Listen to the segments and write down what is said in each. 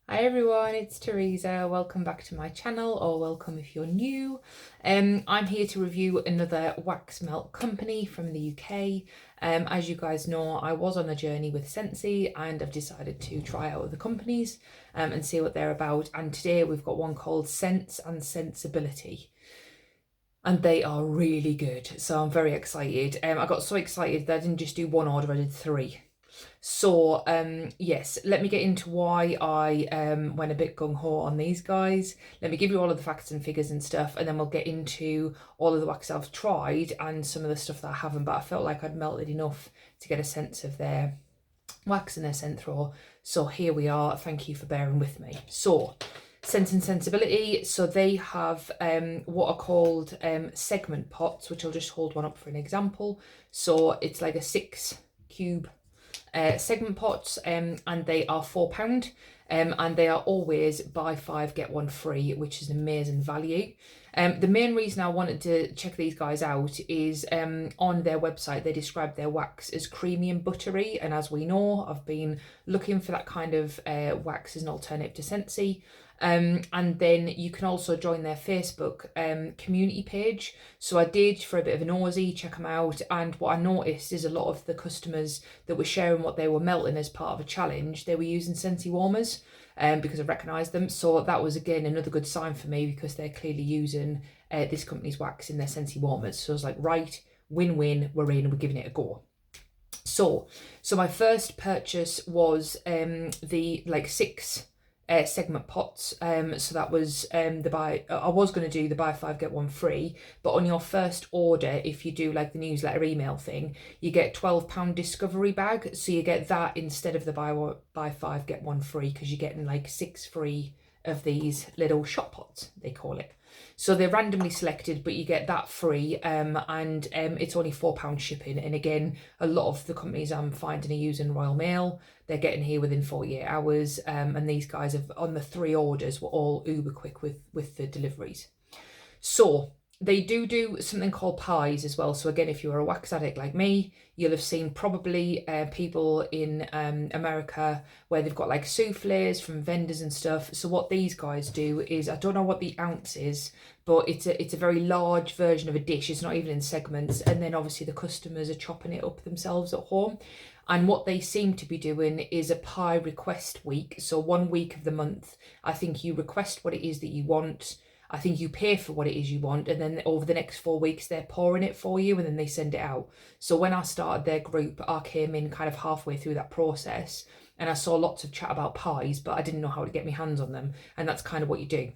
Hi everyone, it's Teresa. Welcome back to my channel, or welcome if you're new. I'm here to review another wax melt company from the UK. As you guys know, I was on a journey with Scentsy and I've decided to try out other companies and see what they're about. And today we've got one called Scents and Sensibility. And they are really good, so I'm very excited. I got so excited that I didn't just do one order, I did three. So yes, let me get into why I went a bit gung-ho on these guys. Let me give you all of the facts and figures and stuff, and then we'll get into all of the wax I've tried and some of the stuff that I haven't, but I felt like I'd melted enough to get a sense of their wax and their scent throw. So here we are. Thank you for bearing with me. So Scents and Sensibility, so they have what are called segment pots, which I'll just hold one up for an example. So it's like a 6 cube segment pots, and they are £4, and they are always buy 5 get 1 free, which is an amazing value. The main reason I wanted to check these guys out is on their website they describe their wax as creamy and buttery, and as we know, I've been looking for that kind of wax as an alternative to Scentsy. And then you can also join their Facebook community page. So I did, for a bit of a nosy, check them out, and what I noticed is a lot of the customers that were sharing what they were melting as part of a challenge, they were using Scentsy warmers because I recognised them. So that was again another good sign for me, because they're clearly using this company's wax in their Scentsy warmers. So I was like, right, win-win, we're in, we're giving it a go. So my first purchase was the like 6 segment pots. So that was I was going to do the buy 5 get 1 free, but on your first order, if you do like the newsletter email thing, you get £12 discovery bag. So you get that instead of the buy 5 get 1 free, because you're getting like 6 free of these little shot pots, they call it. So they're randomly selected, but you get that free, and it's only £4 shipping. And again, a lot of the companies I'm finding are using Royal Mail. They're getting here within 48 hours, and these guys have, on the 3 orders, were all uber quick with the deliveries. So they do something called pies as well. So again, if you're a wax addict like me, you'll have seen probably people in America where they've got like souffles from vendors and stuff. So what these guys do is, I don't know what the ounce is, but it's a very large version of a dish. It's not even in segments, and then obviously the customers are chopping it up themselves at home. And what they seem to be doing is a pie request week. So 1 week of the month, I think you request what it is that you want. I think you pay for what it is you want, and then over the next 4 weeks they're pouring it for you, and then they send it out. So when I started their group, I came in kind of halfway through that process, and I saw lots of chat about pies, but I didn't know how to get my hands on them, and that's kind of what you do.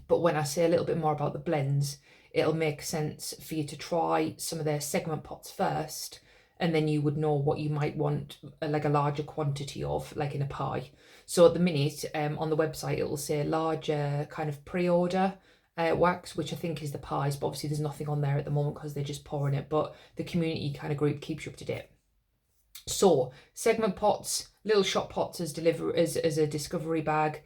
But when I say a little bit more about the blends, it'll make sense for you to try some of their segment pots first, and then you would know what you might want like a larger quantity of, like in a pie. So at the minute, on the website, it will say larger kind of pre-order wax, which I think is the pies, but obviously there's nothing on there at the moment because they're just pouring it, but the community kind of group keeps you up to date. So segment pots, little shot pots as a discovery bag.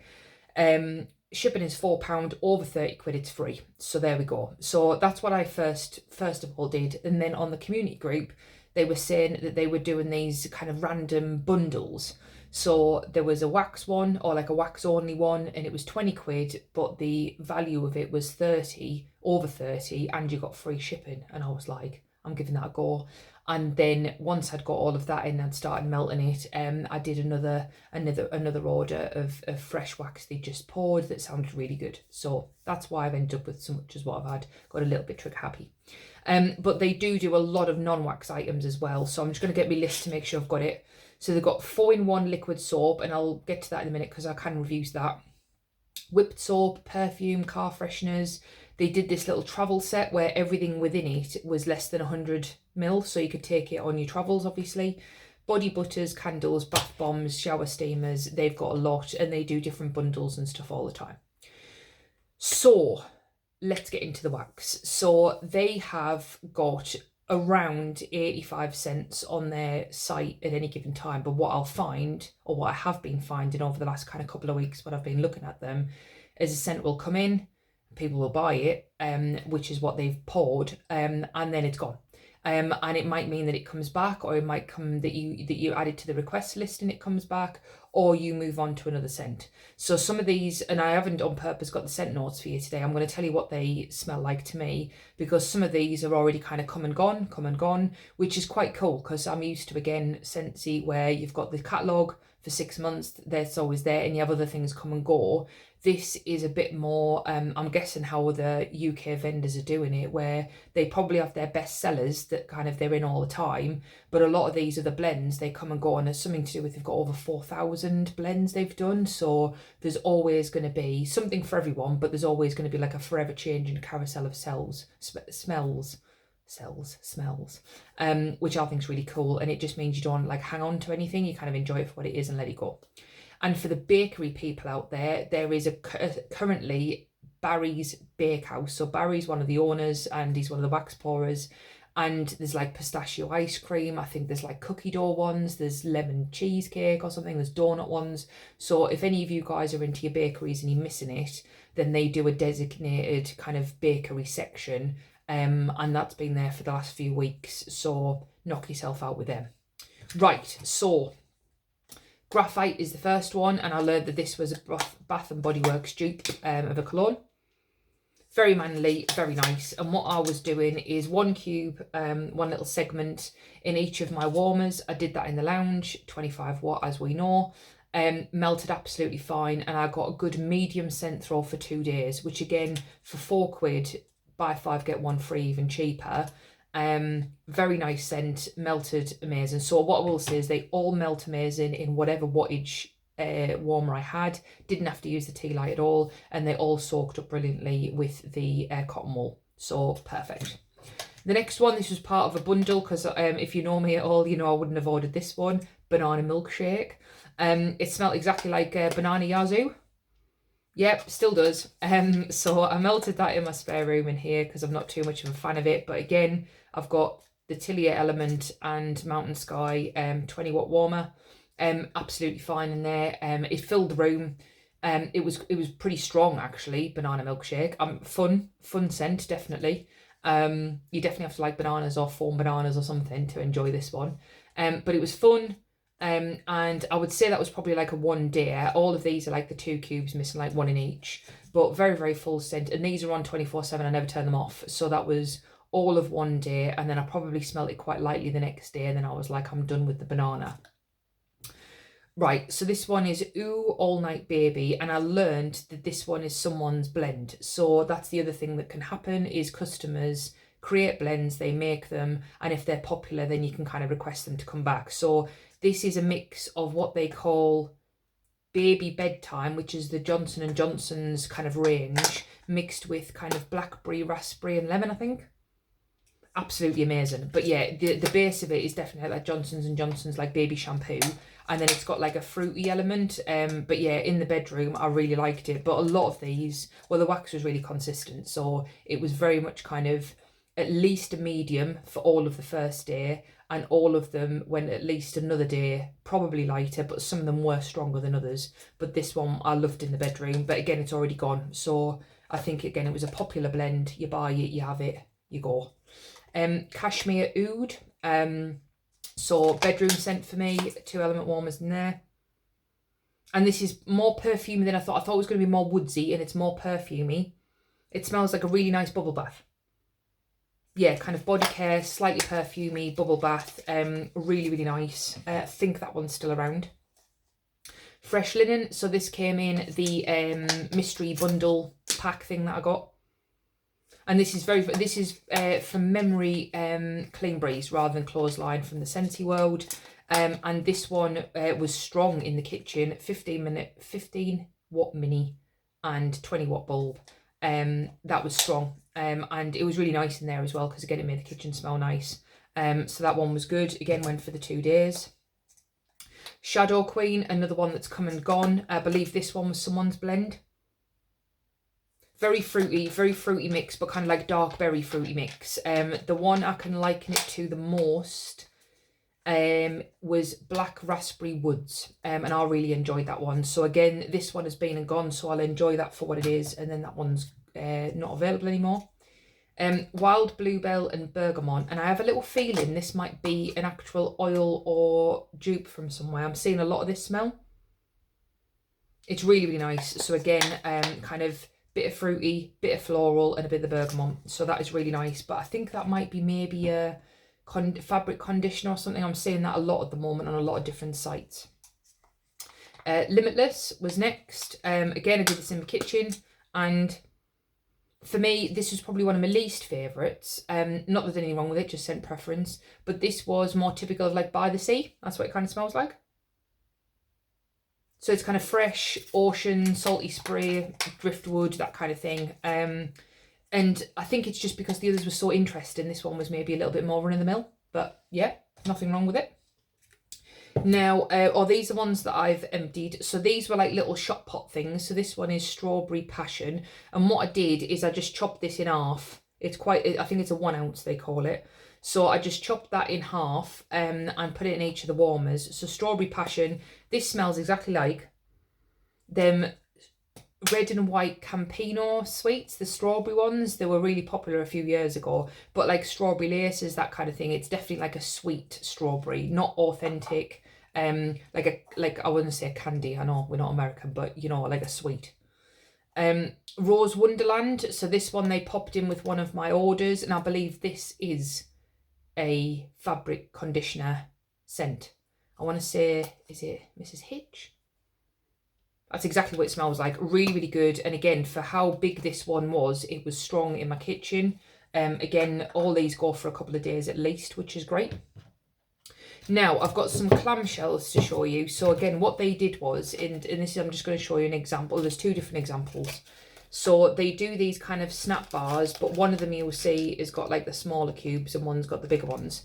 Shipping is £4, over 30 quid, it's free. So there we go. So that's what I first of all did. And then on the community group, they were saying that they were doing these kind of random bundles. So there was a wax one, or like a wax only one, and it was 20 quid, but the value of it was 30, over 30, and you got free shipping. And I was like, I'm giving that a go. And then once I'd got all of that in, I'd started melting it. I did another order of fresh wax they just poured that sounded really good. So that's why I've ended up with so much as what I've had. Got a little bit trick happy. But they do a lot of non-wax items as well. So I'm just going to get my list to make sure I've got it. So they've got 4-in-1 liquid soap, and I'll get to that in a minute because I can review that. Whipped soap, perfume, car fresheners. They did this little travel set where everything within it was less than 100ml, so you could take it on your travels, obviously. Body butters, candles, bath bombs, shower steamers. They've got a lot, and they do different bundles and stuff all the time. So let's get into the wax. So they have got around 85 cents on their site at any given time, but what I'll find, or what I have been finding over the last kind of couple of weeks when I've been looking at them, is a scent will come in, people will buy it, which is what they've poured, and then it's gone. and it might mean that it comes back, or it might come that you add it to the request list and it comes back, or you move on to another scent. So some of these, and I haven't on purpose got the scent notes for you today, I'm going to tell you what they smell like to me, because some of these are already kind of come and gone, which is quite cool, because I'm used to, again, Scentsy, where you've got the catalogue for 6 months, that's always there, and you have other things come and go. This is a bit more, I'm guessing how other UK vendors are doing it, where they probably have their best sellers that kind of they're in all the time, but a lot of these other blends, they come and go, and it's something to do with they've got over 4,000 blends they've done, so there's always going to be something for everyone, but there's always going to be like a forever changing carousel of smells, which I think is really cool, and it just means you don't like hang on to anything, you kind of enjoy it for what it is and let it go. And for the bakery people out there, there is currently Barry's Bakehouse. So Barry's one of the owners, and he's one of the wax pourers, and there's like pistachio ice cream, I think there's like cookie dough ones, there's lemon cheesecake or something, there's donut ones. So if any of you guys are into your bakeries and you're missing it, then they do a designated kind of bakery section, and that's been there for the last few weeks, so knock yourself out with them. Right, so Graphite is the first one, and I learned that this was a Bath and Body Works dupe of a cologne. Very manly, very nice. And what I was doing is 1 cube, one little segment in each of my warmers. I did that in the lounge, 25 watt as we know. Melted absolutely fine, and I got a good medium scent throw for 2 days, which again, for £4, buy 5 get 1 free, even cheaper. Very nice scent, melted amazing. So what I will say is they all melt amazing in whatever wattage warmer I had. Didn't have to use the tea light at all, and they all soaked up brilliantly with the cotton wool, so perfect. The next one, this was part of a bundle, because if you know me at all, you know I wouldn't have ordered this one, banana milkshake. It smelled exactly like banana yazoo. Yep, still does. So I melted that in my spare room in here because I'm not too much of a fan of it. But again, I've got the Tillier Element and Mountain Sky 20 watt warmer. Absolutely fine in there. It filled the room. It was pretty strong actually, banana milkshake. Fun scent, definitely. You definitely have to like bananas or foam bananas or something to enjoy this one. But it was fun. And I would say that was probably like a 1 day. All of these are like the 2 cubes, missing like 1 in each, but very, very full scent. And these are on 24/7. I never turn them off. So that was all of 1 day. And then I probably smelled it quite lightly the next day. And then I was like, I'm done with the banana. Right, so this one is Ooh All Night Baby, and I learned that this one is someone's blend. So that's the other thing that can happen, is customers create blends, they make them, and if they're popular, then you can kind of request them to come back. So this is a mix of what they call Baby Bedtime, which is the Johnson & Johnson's kind of range, mixed with kind of blackberry, raspberry and lemon, I think. Absolutely amazing. But yeah, the base of it is definitely like Johnson & Johnson's like baby shampoo, and then it's got like a fruity element. But yeah, in the bedroom, I really liked it. But a lot of these, well, the wax was really consistent, so it was very much kind of at least a medium for all of the first day, and all of them went at least another day, probably lighter, but some of them were stronger than others. But this one I loved in the bedroom, but again, it's already gone. So I think, again, it was a popular blend. You buy it, you have it, you go. Cashmere Oud. So bedroom scent for me, 2 element warmers in there. And this is more perfumey than I thought. I thought it was going to be more woodsy, and it's more perfumey. It smells like a really nice bubble bath. Yeah, kind of body care, slightly perfumey, bubble bath. Really, really nice. I think that one's still around. Fresh Linen. So this came in the mystery bundle pack thing that I got. And this is from memory Clean Breeze rather than Clothesline from the Scentsy world. And this one was strong in the kitchen, 15 watt mini and 20 watt bulb. That was strong. And it was really nice in there as well, because again, it made the kitchen smell nice. So that one was good. Again, went for the 2 days. Shadow Queen, another one that's come and gone. I believe this one was someone's blend. Very fruity mix, but kind of like dark berry fruity mix. The one I can liken it to the most was Black Raspberry Woods, and I really enjoyed that one. So again, this one has been and gone, so I'll enjoy that for what it is, and then that one's not available anymore. Wild bluebell and bergamot, and I have a little feeling this might be an actual oil or dupe from somewhere. I'm seeing a lot of this smell. It's really, really nice. So again, kind of bit of fruity, bit of floral, and a bit of the bergamot. So that is really nice. But I think that might be maybe a fabric conditioner or something. I'm seeing that a lot at the moment on a lot of different sites. Limitless was next. Again, I did this in my kitchen, and for me, this was probably one of my least favourites. Not that there's anything wrong with it, just scent preference. But this was more typical of like by the sea. That's what it kind of smells like. So it's kind of fresh, ocean, salty spray, driftwood, that kind of thing. And I think it's just because the others were so interesting. This one was maybe a little bit more run-of-the-mill. But yeah, nothing wrong with it. Now, these are ones that I've emptied. So these were like little shot pot things. So this one is Strawberry Passion. And what I did is I just chopped this in half. It's quite, I think it's a 1 ounce they call it. So I just chopped that in half and put it in each of the warmers. So Strawberry Passion, this smells exactly like them red and white Campino sweets, the strawberry ones. They were really popular a few years ago, but like strawberry laces, that kind of thing. It's definitely like a sweet strawberry, not authentic. Like I wouldn't say a candy. I know we're not American, but you know, like a sweet. Rose Wonderland. So this one they popped in with one of my orders, and I believe this is a fabric conditioner scent. I want to say, is it Mrs. Hitch? That's exactly what it smells like. Really, really good. And again, for how big this one was, it was strong in my kitchen. Again, all these go for a couple of days at least, which is great. Now, I've got some clamshells to show you. So again, what they did was, and this is, I'm just going to show you an example. There's 2 different examples. So they do these kind of snap bars, but one of them you'll see has got like the smaller cubes and one's got the bigger ones.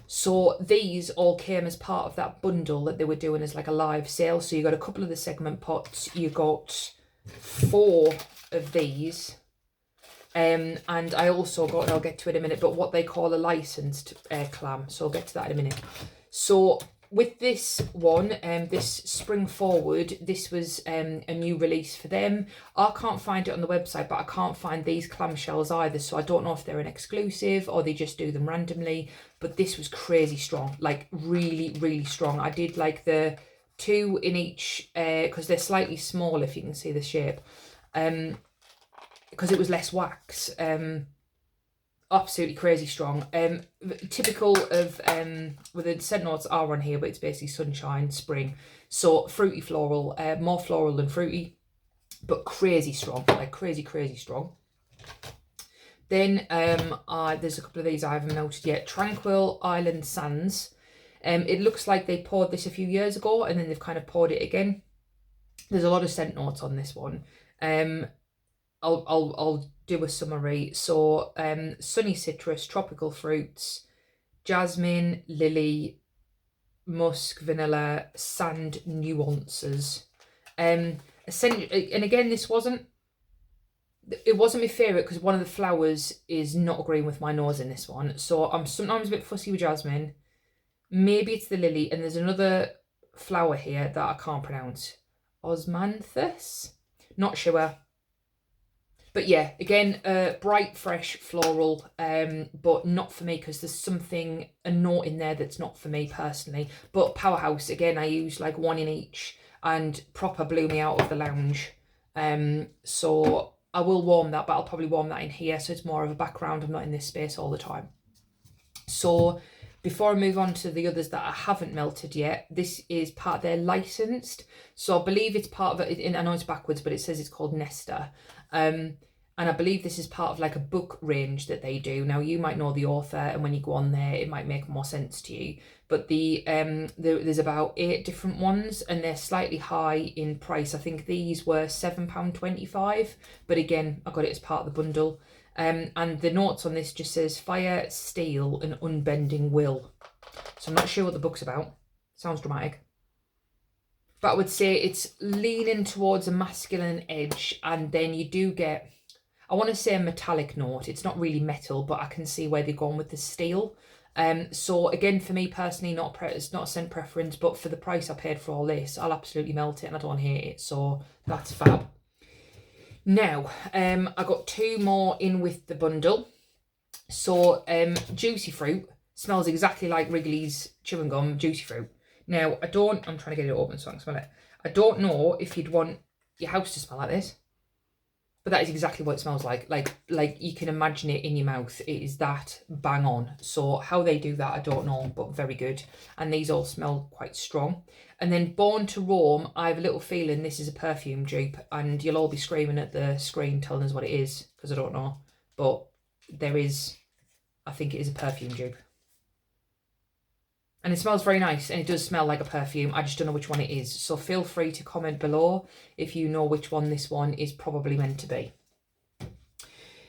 So these all came as part of that bundle that they were doing as like a live sale. So you got a couple of the segment pots, you got 4 of these. And I also got, and I'll get to it in a minute, but what they call a licensed clam. So I'll get to that in a minute. So with this one, this Spring Forward, this was a new release for them. I can't find it on the website, but I can't find these clamshells either. So I don't know if they're an exclusive or they just do them randomly. But this was crazy strong, like really, really strong. I did like the 2 in each, because they're slightly small, if you can see the shape. Because it was less wax. Absolutely crazy strong. Typical of well, the scent notes are on here, but it's basically sunshine, spring. So fruity floral, more floral than fruity, but crazy strong, like crazy, crazy strong. Then there's a couple of these I haven't melted yet. Tranquil Island Sands. It looks like they poured this a few years ago and then they've kind of poured it again. There's a lot of scent notes on this one. I'll do a summary. So sunny citrus, tropical fruits, jasmine, lily, musk, vanilla, sand nuances. And again, this wasn't my favourite because one of the flowers is not agreeing with my nose in this one. So I'm sometimes a bit fussy with jasmine. Maybe it's the lily, and there's another flower here that I can't pronounce. Osmanthus? Not sure. But yeah, again, bright, fresh, floral, but not for me because there's a note in there that's not for me personally. But Powerhouse, again, I used like 1 in each and proper blew me out of the lounge. So I will warm that, but I'll probably warm that in here so it's more of a background. I'm not in this space all the time. So before I move on to the others that I haven't melted yet, this is part of their licensed. So I believe it's part of it. I know it's backwards, but it says it's called Nesta. And I believe this is part of like a book range that they do. Now you might know the author, and when you go on there, it might make more sense to you. But there's about 8 different ones, and they're slightly high in price. I think these were £7.25, but again, I got it as part of the bundle. And the notes on this just says fire, steel, and unbending will. So I'm not sure what the book's about. Sounds dramatic. But I would say it's leaning towards a masculine edge, and then you do get, I want to say, a metallic note. It's not really metal, but I can see where they're going with the steel. So again, for me personally, it's not a scent preference, but for the price I paid for all this, I'll absolutely melt it and I don't hate it. So that's fab. Now, I got 2 more in with the bundle. So, Juicy Fruit smells exactly like Wrigley's chewing gum, Juicy Fruit. Now, I'm trying to get it open so I can smell it. I don't know if you'd want your house to smell like this, but that is exactly what it smells like. Like you can imagine it in your mouth. It is that bang on. So how they do that, I don't know, but very good. And these all smell quite strong. And then Born to Roam, I have a little feeling this is a perfume dupe, and you'll all be screaming at the screen telling us what it is, because I don't know. But there is, I think it is a perfume dupe. And it smells very nice, and it does smell like a perfume. I just don't know which one it is. So feel free to comment below if you know which one this one is probably meant to be.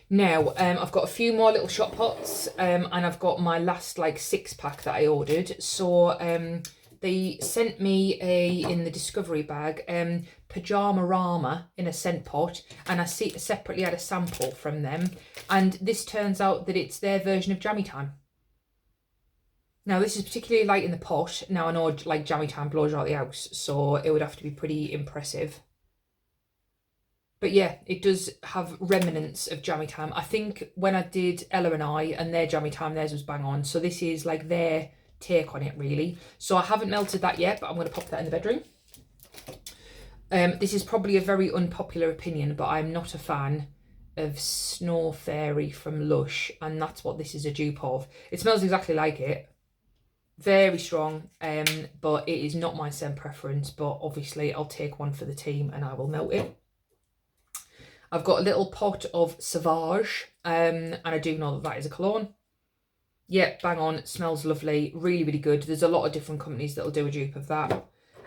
Now, I've got a few more little shot pots, and I've got my last like 6-pack that I ordered. So they sent me in the discovery bag, Pajama Rama in a scent pot, and I separately had a sample from them. And this turns out that it's their version of Jammy Time. Now, this is particularly light in the pot. Now, I know like Jammy Time blows you out the house, so it would have to be pretty impressive. But yeah, it does have remnants of Jammy Time. I think when I did Ella and I and their Jammy Time, theirs was bang on. So this is like their take on it, really. So I haven't melted that yet, but I'm going to pop that in the bedroom. This is probably a very unpopular opinion, but I'm not a fan of Snow Fairy from Lush, and that's what this is a dupe of. It smells exactly like it. Very strong, but it is not my scent preference, but obviously I'll take one for the team and I will melt it. I've got a little pot of Sauvage, and I do know that that is a cologne. Yeah, bang on, smells lovely, really, really good. There's a lot of different companies that'll do a dupe of that.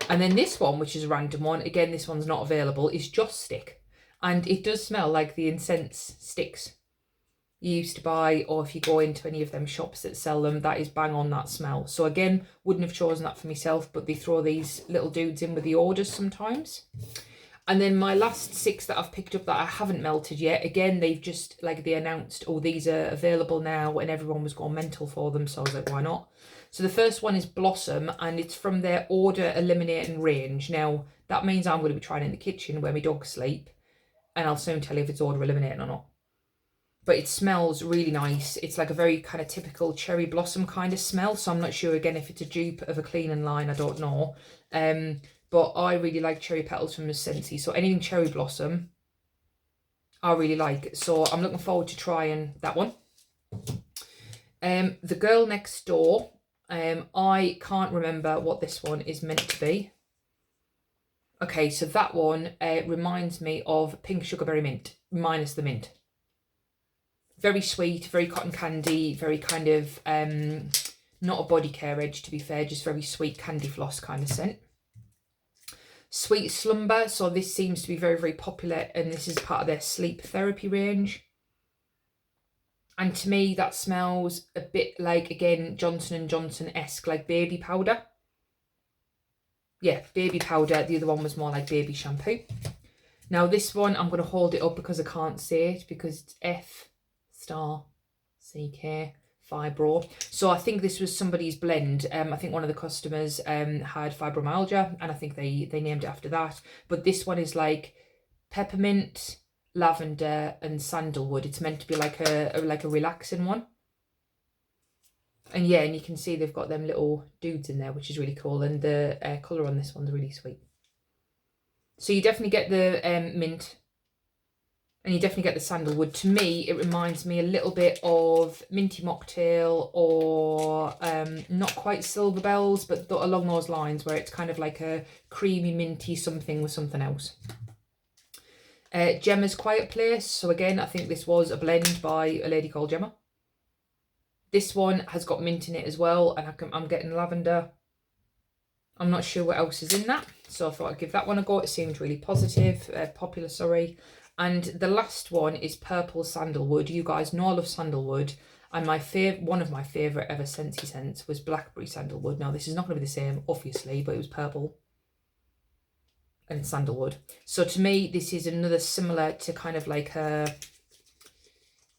And then this one, which is a random one, again, this one's not available, is Joss Stick. And it does smell like the incense sticks you used to buy, or if you go into any of them shops that sell them, that is bang on that smell. So again, wouldn't have chosen that for myself, but they throw these little dudes in with the orders sometimes. And then my last 6 that I've picked up that I haven't melted yet, again, they've just, like, they announced, oh, these are available now, and everyone was going mental for them, so I was like, why not? So the first one is Blossom, and it's from their Order Eliminating range. Now, that means I'm going to be trying it in the kitchen where my dogs sleep, and I'll soon tell you if it's Order Eliminating or not. But it smells really nice. It's like a very kind of typical cherry blossom kind of smell. So I'm not sure, again, if it's a dupe of a cleaning line. I don't know. But I really like cherry petals from Miss Scentsy. So anything cherry blossom, I really like. So I'm looking forward to trying that one. The Girl Next Door. I can't remember what this one is meant to be. Okay, so that one reminds me of Pink Sugarberry Mint, minus the mint. Very sweet, very cotton candy, very kind of, not a body care edge to be fair, just very sweet candy floss kind of scent. Sweet Slumber, so this seems to be very, very popular, and this is part of their sleep therapy range. And to me, that smells a bit like, again, Johnson & Johnson-esque, like baby powder. Yeah, baby powder. The other one was more like baby shampoo. Now this one, I'm going to hold it up because I can't say it, because it's F*CK Fibro. So I think this was somebody's blend. I think one of the customers had fibromyalgia, and I think they named it after that. But this one is like peppermint, lavender, and sandalwood. It's meant to be like a relaxing one. And yeah, and you can see they've got them little dudes in there, which is really cool. And the colour on this one's really sweet. So you definitely get the mint. And you definitely get the sandalwood. To me, it reminds me a little bit of Minty Mocktail, or not quite Silver Bells, but along those lines, where it's kind of like a creamy, minty something with something else. Gemma's Quiet Place. So again, I think this was a blend by a lady called Gemma. This one has got mint in it as well, and I'm getting lavender. I'm not sure what else is in that, so I thought I'd give that one a go. It seemed really popular, sorry. And the last one is Purple Sandalwood. You guys know I love sandalwood, and one of my favourite ever Scentsy scents was Blackberry Sandalwood. Now, this is not going to be the same, obviously, but it was purple and sandalwood. So to me, this is another similar to kind of like a,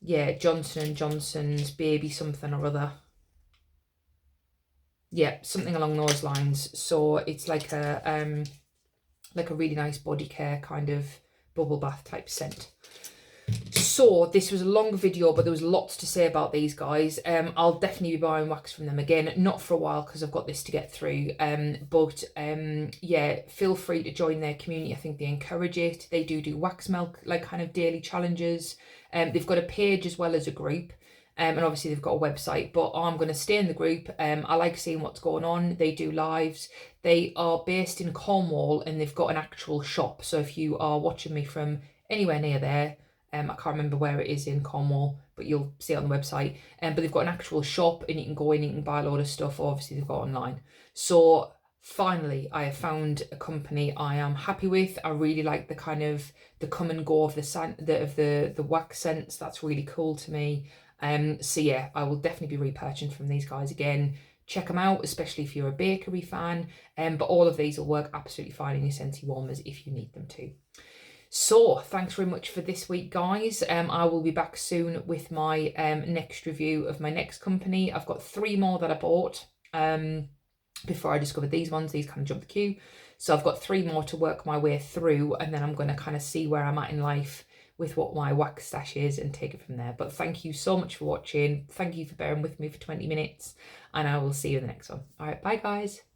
yeah, Johnson & Johnson's baby something or other. Yeah, something along those lines. So it's like a really nice body care kind of bubble bath type scent. So this was a long video, but there was lots to say about these guys. I'll definitely be buying wax from them again, not for a while because I've got this to get through. Yeah, feel free to join their community. I think they encourage it. They do wax melt, like kind of daily challenges. They've got a page as well as a group. And obviously they've got a website, but I'm going to stay in the group. I like seeing what's going on. They do lives. They are based in Cornwall and they've got an actual shop. So if you are watching me from anywhere near there, I can't remember where it is in Cornwall, but you'll see it on the website. But they've got an actual shop and you can go in, you can buy a load of stuff. Obviously they've got online. So finally, I have found a company I am happy with. I really like the kind of the come and go of the wax scents. That's really cool to me. So yeah, I will definitely be repurchasing from these guys again. Check them out, especially if you're a bakery fan. But all of these will work absolutely fine in your Scentsy warmers if you need them to. So thanks very much for this week, guys. I will be back soon with my next review of my next company. I've got 3 more that I bought before I discovered these ones. These kind of jumped the queue. So I've got 3 more to work my way through, and then I'm going to kind of see where I'm at in life with what my wax stash is and take it from there. But thank you so much for watching. Thank you for bearing with me for 20 minutes, and I will see you in the next one. All right, bye guys.